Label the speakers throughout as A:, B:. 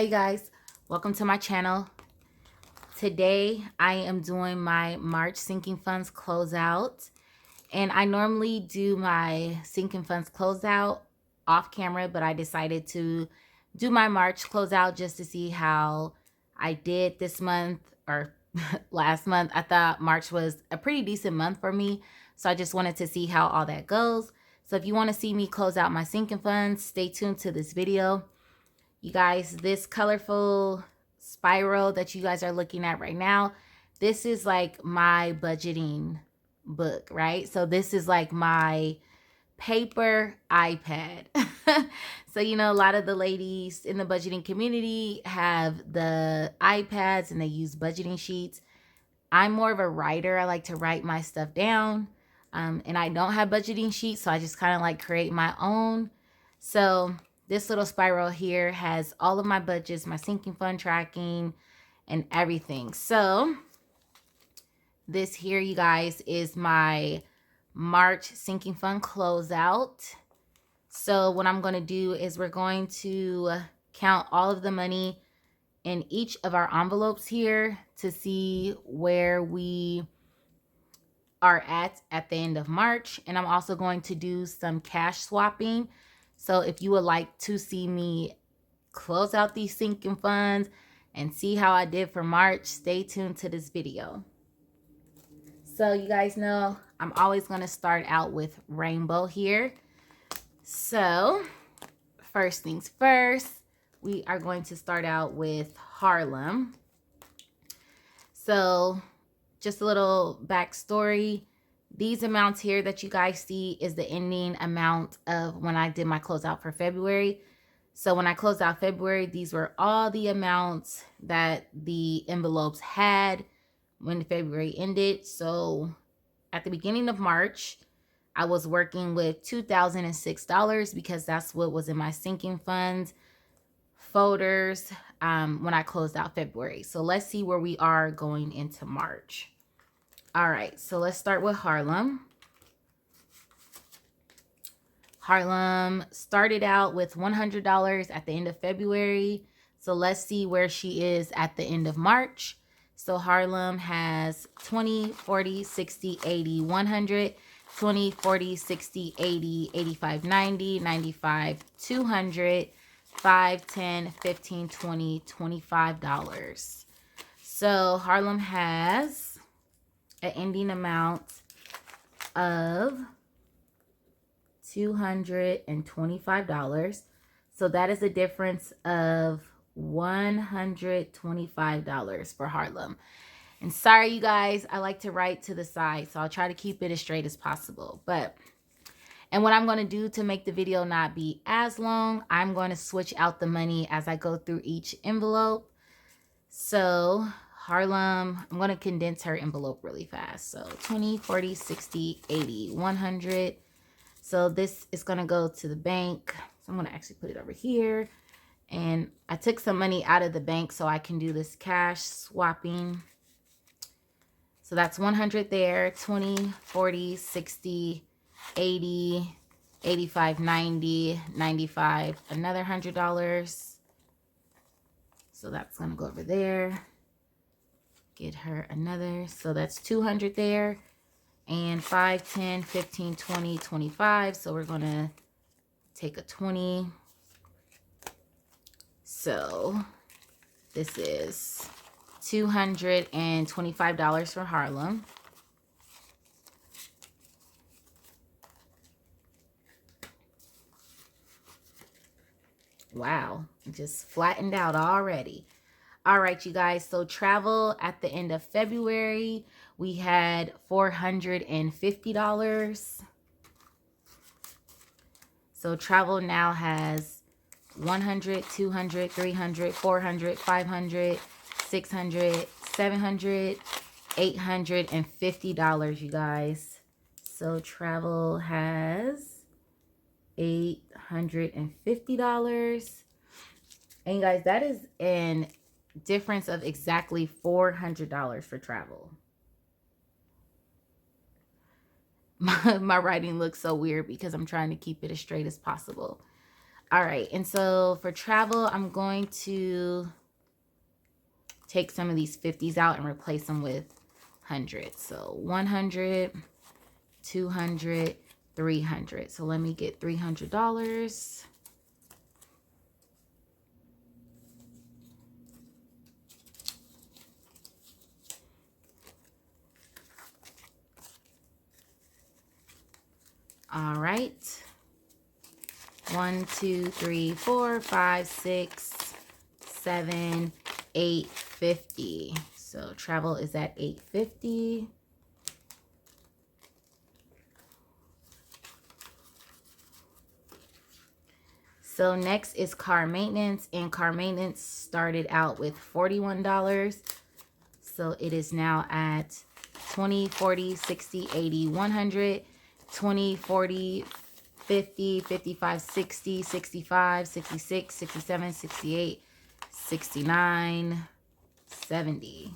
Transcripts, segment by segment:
A: Hey guys, welcome to my channel. Today I am doing my March sinking funds closeout, and I normally do my sinking funds closeout off camera, but I decided to do my March closeout just to see how I did this month or last month. I thought March was a pretty decent month for me, so I just wanted to see how all that goes. So if you want to see me close out my sinking funds, stay tuned to this video. You guys, this colorful spiral that you guys are looking at right now, this is like my budgeting book, right? So this is like my paper iPad. So, you know, a lot of the ladies in the budgeting community have the iPads and they use budgeting sheets. I'm more of a writer. I like to write my stuff down. And I don't have budgeting sheets, so I just kind of like create my own. So this little spiral here has all of my budgets, my sinking fund tracking, and everything. So this here, you guys, is my March sinking fund closeout. So what I'm going to do is we're going to count all of the money in each of our envelopes here to see where we are at the end of March. And I'm also going to do some cash swapping. So if you would like to see me close out these sinking funds and see how I did for March, stay tuned to this video. So you guys know I'm always going to start out with rainbow here. So first things first, we are going to start out with Harlem. So just a little backstory. These amounts here that you guys see is the ending amount of when I did my closeout for February. So when I closed out February, these were all the amounts that the envelopes had when February ended. So at the beginning of March, I was working with $2,006 because that's what was in my sinking funds folders when I closed out February. So let's see where we are going into March. All right, so let's start with Harlem. Harlem started out with $100 at the end of February. So let's see where she is at the end of March. So Harlem has 20, 40, 60, 80, 100, 20, 40, 60, 80, 85, 90, 95, 200, 5, 10, 15, 20, $25. So Harlem has an ending amount of $225. So that is a difference of $125 for Harlem. And sorry, you guys, I like to write to the side, so I'll try to keep it as straight as possible. And what I'm going to do to make the video not be as long, I'm going to switch out the money as I go through each envelope. So Harlem, I'm going to condense her envelope really fast. So 20, 40, 60, 80, 100. So this is going to go to the bank. So I'm going to actually put it over here. And I took some money out of the bank so I can do this cash swapping. So that's 100 there, 20, 40, 60, 80, 85, 90, 95, another $100. So that's going to go over there. Get her another. So that's 200 there. And 5, 10, 15, 20, 25. So we're going to take a 20. So this is $225 for Harlem. Wow, just flattened out already. All right, you guys. So travel at the end of February, we had $450. So travel now has 100, 200, 300, 400, 500, 600, 700, $850, you guys. So travel has $850. And you guys, that is an difference of exactly $400 for travel. My writing looks so weird because I'm trying to keep it as straight as possible. All right, and so for travel, I'm going to take some of these 50s out and replace them with hundreds. So 100, 200, 300. So let me get $300. All right. 1, 2, 3, 4, 5, 6, 7, 850. So travel is at 850. So next is car maintenance, and car maintenance started out with $41. So it is now at 20, 40, 60, 80, 100, 20, 40, 50, 55, 60, 65, 66, 67, 68, 69, 70.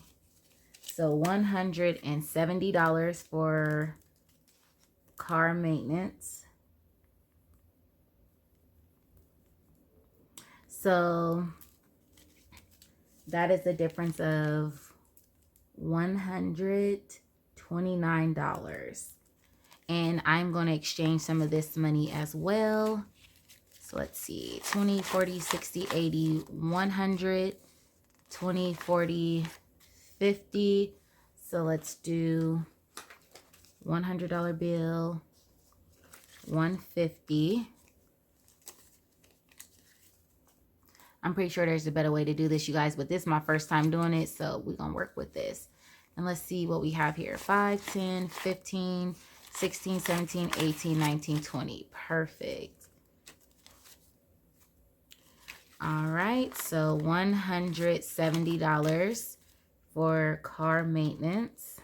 A: So $170 for car maintenance. So that is a difference of $129. And I'm going to exchange some of this money as well. So let's see, 20, 40, 60, 80, 100, 20, 40, 50. So let's do $100 bill, 150. I'm pretty sure there's a better way to do this, you guys, but this is my first time doing it, so we're going to work with this. And let's see what we have here. 5, 10, 15, 16, 17, 18, 19, 20. Perfect. All right, so $170 for car maintenance.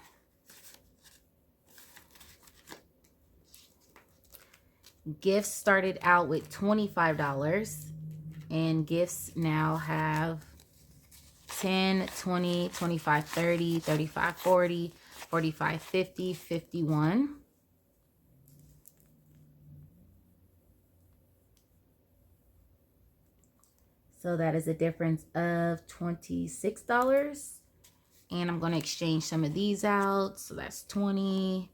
A: Gifts started out with $25. And gifts now have 10, 20, 25, 30, 35, 40, 45, 50, 51. So that is a difference of $26. And I'm going to exchange some of these out. So that's 20,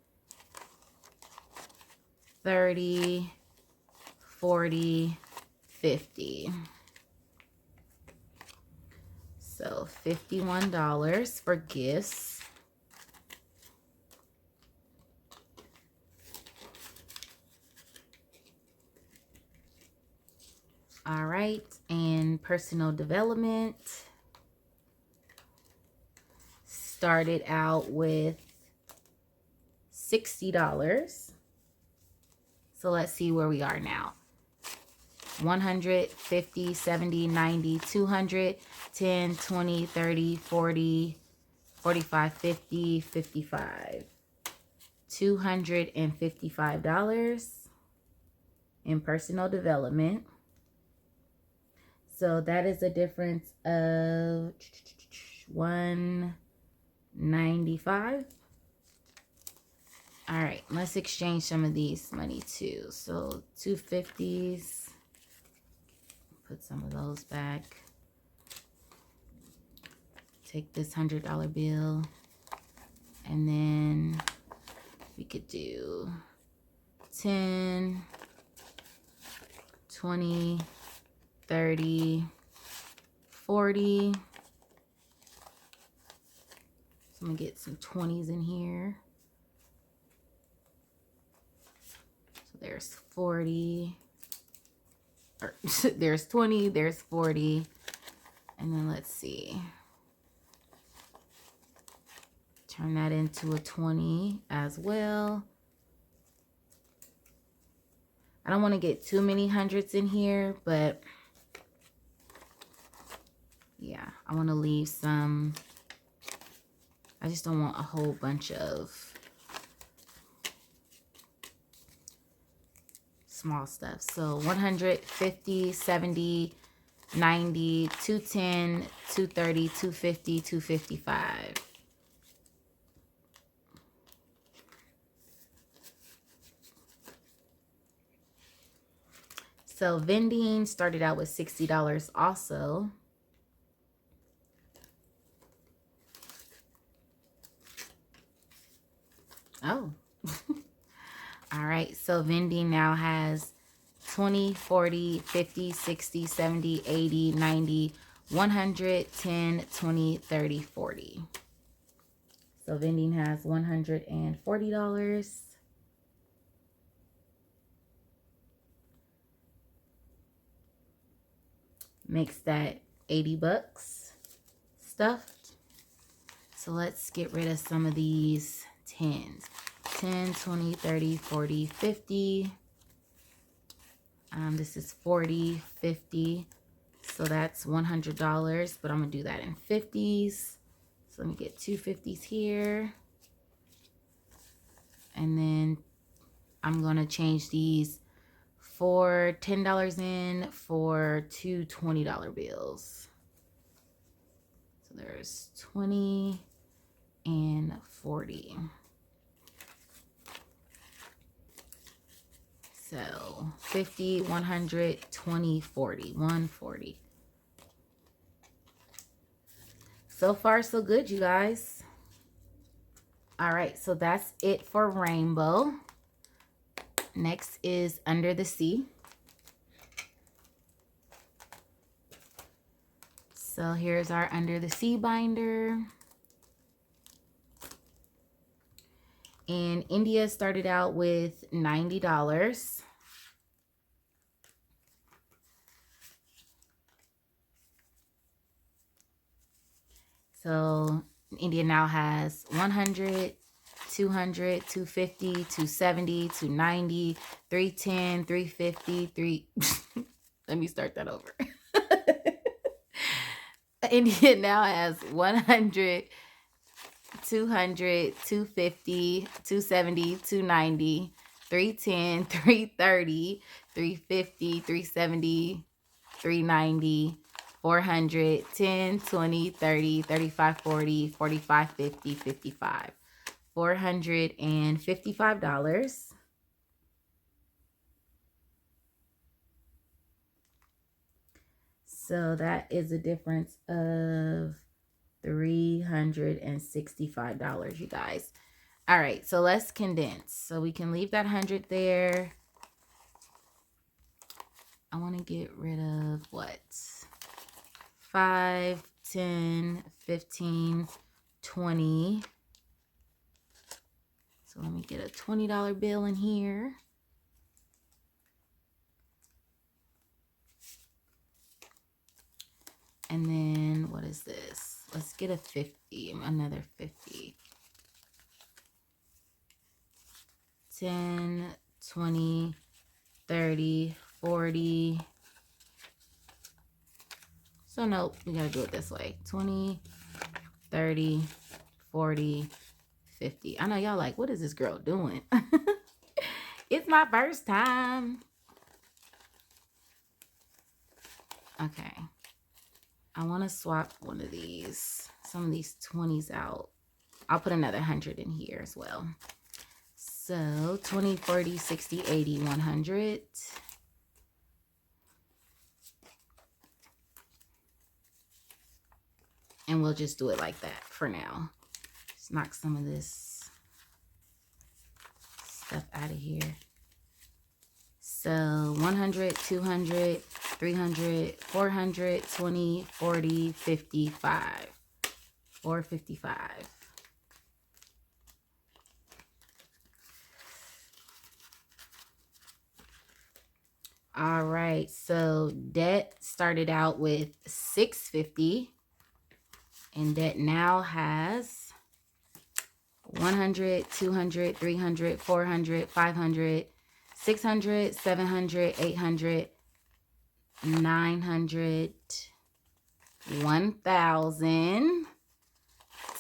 A: 30, 40, 50. So $51 for gifts. All right, and personal development started out with $60. So let's see where we are now. 100, 50, 70, 90, 200, 10, 20, 30, 40, 45, 50, 55. $255 in personal development. So that is a difference of $195. All right, let's exchange some of these money too. So 250s. Put some of those back. Take this $100 bill. And then we could do 10, 20, 30, 40. So I'm going to get some 20s in here. So there's 40. There's 20, there's 40, and then let's see, turn that into a 20 as well. I don't want to get too many hundreds in here, but yeah, I want to leave some. I just don't want a whole bunch of small stuff. So 150, 70, 90, 210, 230, 250, 255. So vending started out with $60 also. Oh. All right, so vending now has 20, 40, 50, 60, 70, 80, 90, 100, 10, 20, 30, 40. So vending has $140. Makes that 80 bucks stuffed. So let's get rid of some of these 10s. 10, 20, 30, 40, 50. This is 40, 50. So that's $100, but I'm going to do that in 50s. So let me get two 50s here. And then I'm going to change these for $10 in for two $20 bills. So there's 20 and 40. So 50, 100, 20, 40, 140. So far, so good, you guys. All right, so that's it for rainbow. Next is under the sea. So here's our under the sea binder. And Yndiah started out with $90. So Yndiah now has 100, 200, 250, 270, 290, 310, 350, 3... Let me start that over. Yndiah now has 100, 200, 250, 270, 290, 310, 330, 350, 370, 390, 400, 10, 20, 30, 35, 40, 45, 50, 55. $455. So that is a difference of $365, you guys. All right, so let's condense. So we can leave that 100 there. I want to get rid of what? 5, 10, 15, 20. So let me get a $20 bill in here. And then what is this? Let's get a 50, another 50. 10, 20, 30, 40. So nope, we gotta do it this way. 20, 30, 40, 50. I know y'all like, what is this girl doing? It's my first time. Okay. I want to swap one of these, some of these 20s out. I'll put another 100 in here as well. So 20, 40, 60, 80, 100. And we'll just do it like that for now. Just knock some of this stuff out of here. So 100, 200, 300, 400, 20, 40, 55. 455. All right, so debt started out with $650, and debt now has 100, 200, 300, 400, 500, 600, 700, 800, 900, 1,000,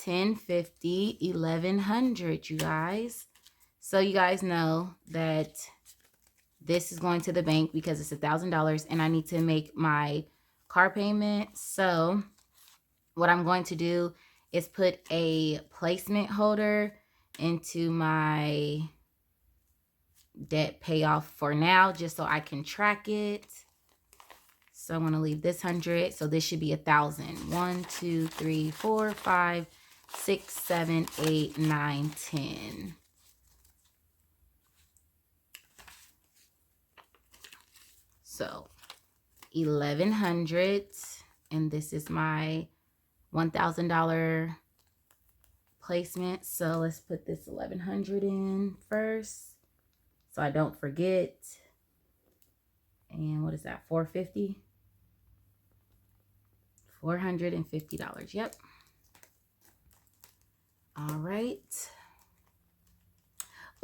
A: 1050, 1,100, you guys. So you guys know that this is going to the bank because it's $1,000 and I need to make my car payment. So what I'm going to do is put a placement holder into my debt payoff for now, just so I can track it. So I'm going to leave this 100. So this should be 1,000. 1, 2, 3, 4, 5, 6, 7, 8, 9, 10. So 1,100, and this is my $1,000 placement. So let's put this 1,100 in first, so I don't forget. And what is that? $450. $450. Yep. All right.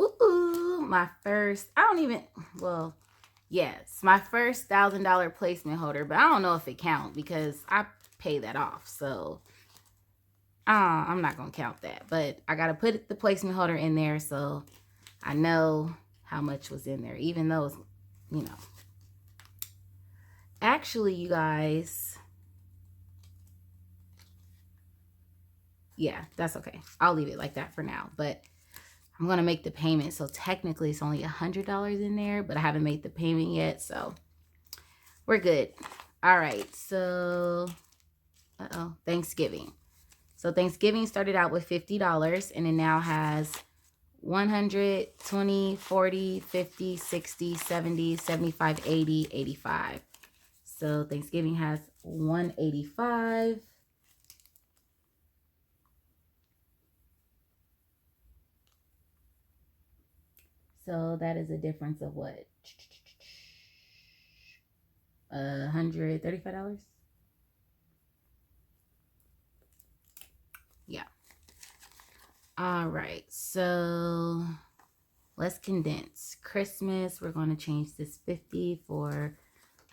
A: Ooh, my first. I don't even. Well, yes, my first $1,000 placement holder, but I don't know if it counts because I pay that off. So I'm not gonna count that. But I gotta put the placement holder in there so I know how much was in there, even though it's, you know. Actually, you guys. Yeah, that's okay. I'll leave it like that for now. But I'm going to make the payment. So technically it's only $100 in there, but I haven't made the payment yet. So we're good. All right. So, Thanksgiving. So Thanksgiving started out with $50 and it now has 100, 20, 40, 50, 60, 70, 75, 80, 85. So Thanksgiving has 185. So that is a difference of what? $135? Yeah. All right. So let's condense. Christmas, we're going to change this 50 for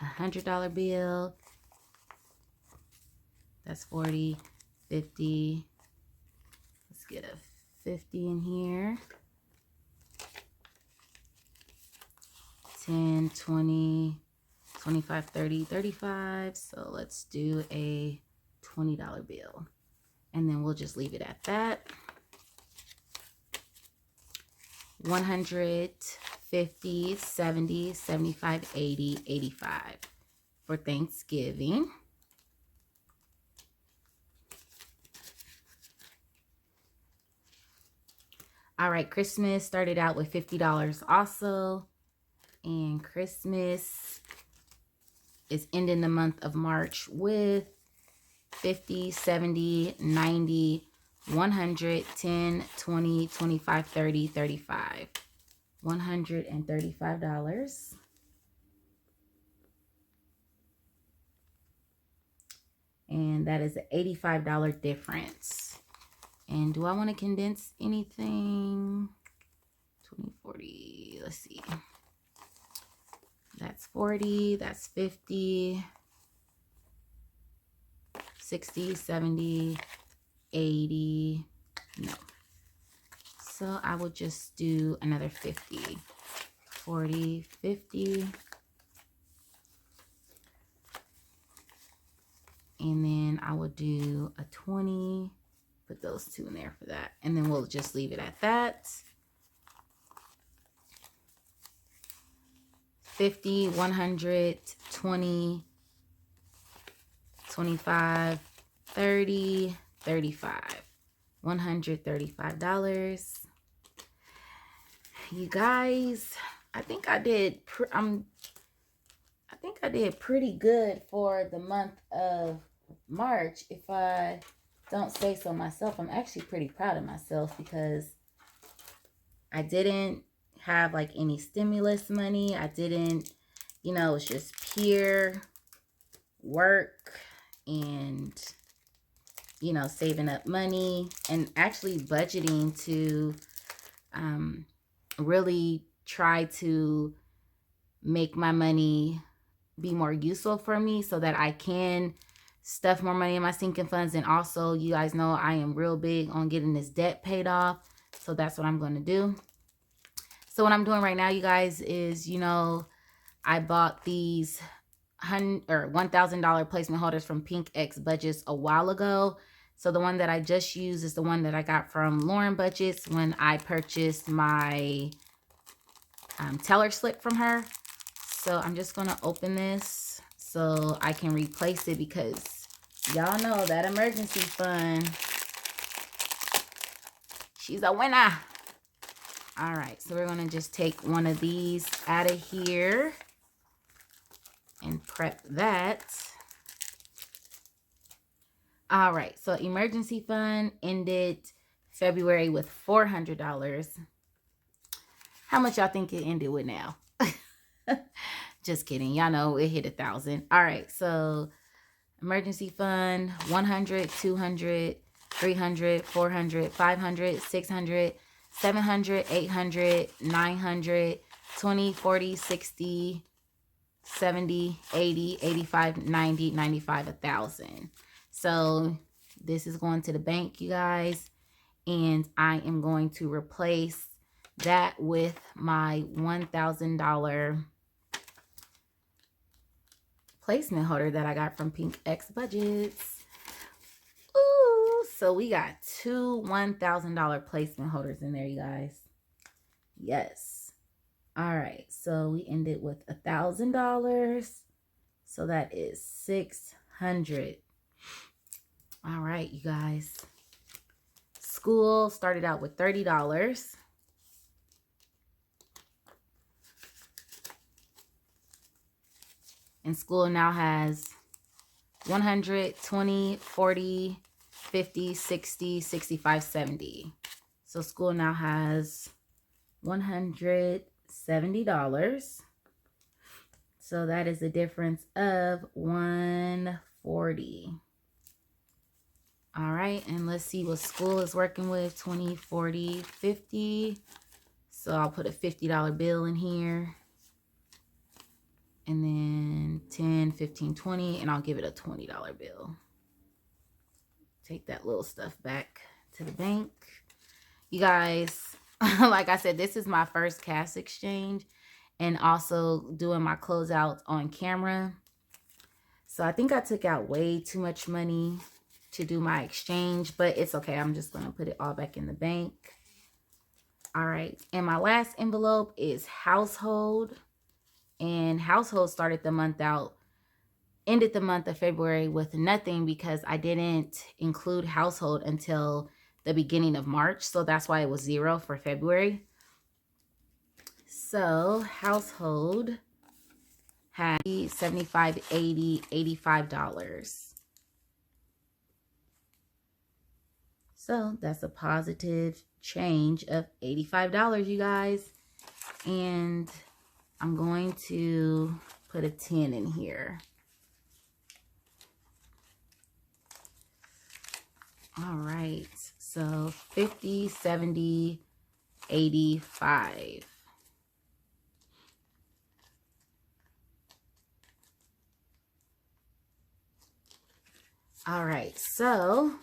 A: $100 bill. That's 40, 50. Let's get a 50 in here. 10, 20, 25, 30, 35. So let's do a $20 bill. And then we'll just leave it at that. 100, 50, 70, 75, 80, 85 for Thanksgiving. All right, Christmas started out with $50 also. And Christmas is ending the month of March with 50, 70, 90, 100, 10, 20, 25, 30, 35. $135. And that is an $85 difference. And do I want to condense anything? 20, 40, let's see. That's 40, that's 50, 60, 70, 80, no. So I will just do another 50, 40, 50. And then I will do a 20, put those two in there for that. And then we'll just leave it at that. 50, 100, 20, 25, 30, 35. $135. You guys, I think I did pretty good for the month of March. If I don't say so myself, I'm actually pretty proud of myself because I didn't have like any stimulus money. I didn't, you know, it's just pure work and, you know, saving up money and actually budgeting to really try to make my money be more useful for me so that I can stuff more money in my sinking funds. And also, you guys know I am real big on getting this debt paid off. So that's what I'm going to do. So what I'm doing right now, you guys, is, you know, I bought these $1,000 placement holders from Yndiah Budgets a while ago. So the one that I just used is the one that I got from Yndiah Budgets when I purchased my teller slip from her. So I'm just going to open this so I can replace it, because y'all know that emergency fund, she's a winner. All right, so we're going to just take one of these out of here and prep that. All right, so emergency fund ended February with $400. How much y'all think it ended with now? Just kidding. Y'all know it hit 1,000. All right, so emergency fund, 100, 200, 300, 400, 500, 600, 700, 800, 900, 20, 40, 60, 70, 80, 85, 90, 95, 1,000. So this is going to the bank, you guys, and I am going to replace that with my $1,000 placement holder that I got from Yndiah Budgets. Ooh, so we got two $1,000 placement holders in there, you guys. Yes. All right, so we ended with $1,000. So that is $600. All right, you guys. School started out with $30. And school now has 100, 20, 40, 50, 60, 65, 70. So school now has $170. So that is a difference of $140. All right, and let's see what school is working with. 20, 40, 50. So I'll put a $50 bill in here. And then 10, 15, 20, and I'll give it a $20 bill. Take that little stuff back to the bank. You guys, like I said, this is my first cash exchange and also doing my closeouts on camera. So I think I took out way too much money to do my exchange, but it's okay. I'm just going to put it all back in the bank. All right, and my last envelope is household. And household started the month out, ended the month of February with nothing because I didn't include household until the beginning of March. So that's why it was 0 for February. So household had $75, $80, $85. So that's a positive change of $85, you guys. And I'm going to put a 10 in here. All right, so 50, 70, 85. All right, so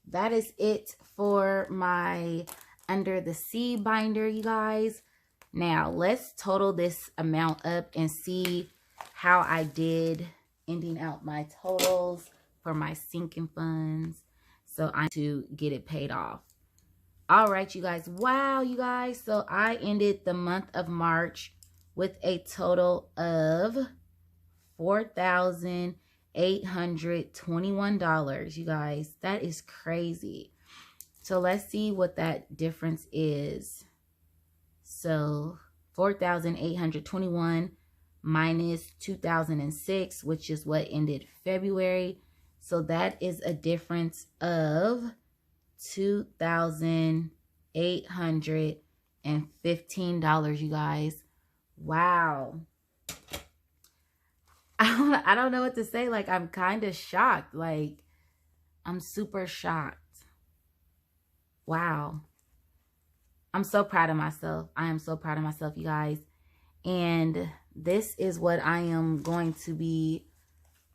A: that is it for my Under the Sea binder, you guys. Now, let's total this amount up and see how I did ending out my totals for my sinking funds. So I'm to get it paid off. All right, you guys. Wow, you guys. So I ended the month of March with a total of $4,821, you guys. That is crazy. So let's see what that difference is. So 4,821 minus 2006, which is what ended February. So that is a difference of $2,815, you guys. Wow. I don't know what to say. Like, I'm kind of shocked. Like, I'm super shocked. Wow. I'm so proud of myself. I am so proud of myself, you guys. And this is what I am going to be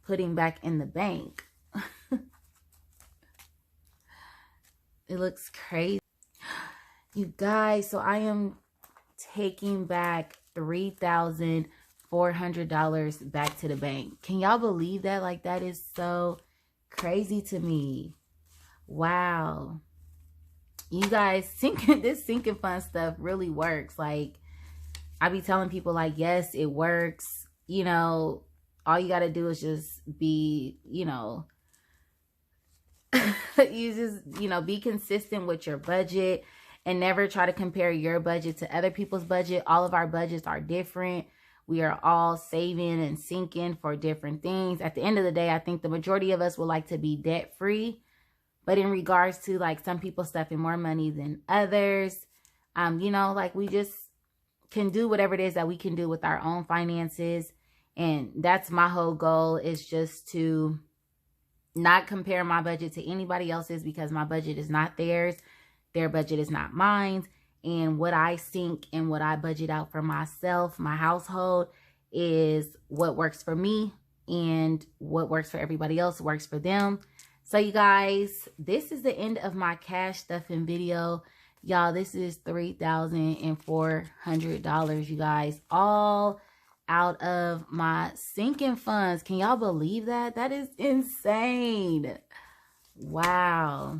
A: putting back in the bank. It looks crazy. You guys, so I am taking back $3,400 back to the bank. Can y'all believe that? Like, that is so crazy to me. Wow. You guys, this sinking fund stuff really works. Like, I be telling people like, yes, it works. You know, all you got to do is just be, you know, you just, you know, be consistent with your budget and never try to compare your budget to other people's budget. All of our budgets are different. We are all saving and sinking for different things. At the end of the day, I think the majority of us would like to be debt free. But in regards to like some people stuffing more money than others, you know, like we just can do whatever it is that we can do with our own finances. And that's my whole goal, is just to not compare my budget to anybody else's, because my budget is not theirs. Their budget is not mine. And what I sink and what I budget out for myself, my household, is what works for me, and what works for everybody else works for them. So you guys, this is the end of my cash stuffing video. Y'all, this is $3,400, you guys, all out of my sinking funds. Can y'all believe that? That is insane. Wow.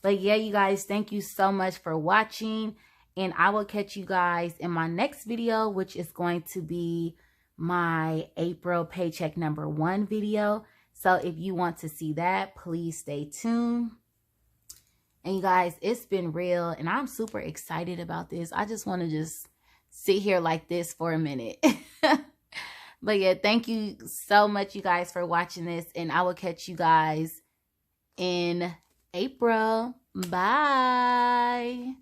A: But yeah, you guys, thank you so much for watching. And I will catch you guys in my next video, which is going to be my April paycheck number 1 video. So if you want to see that, please stay tuned. And you guys, it's been real, and I'm super excited about this. I just want to just sit here like this for a minute. But yeah, thank you so much, you guys, for watching this, and I will catch you guys in April. Bye.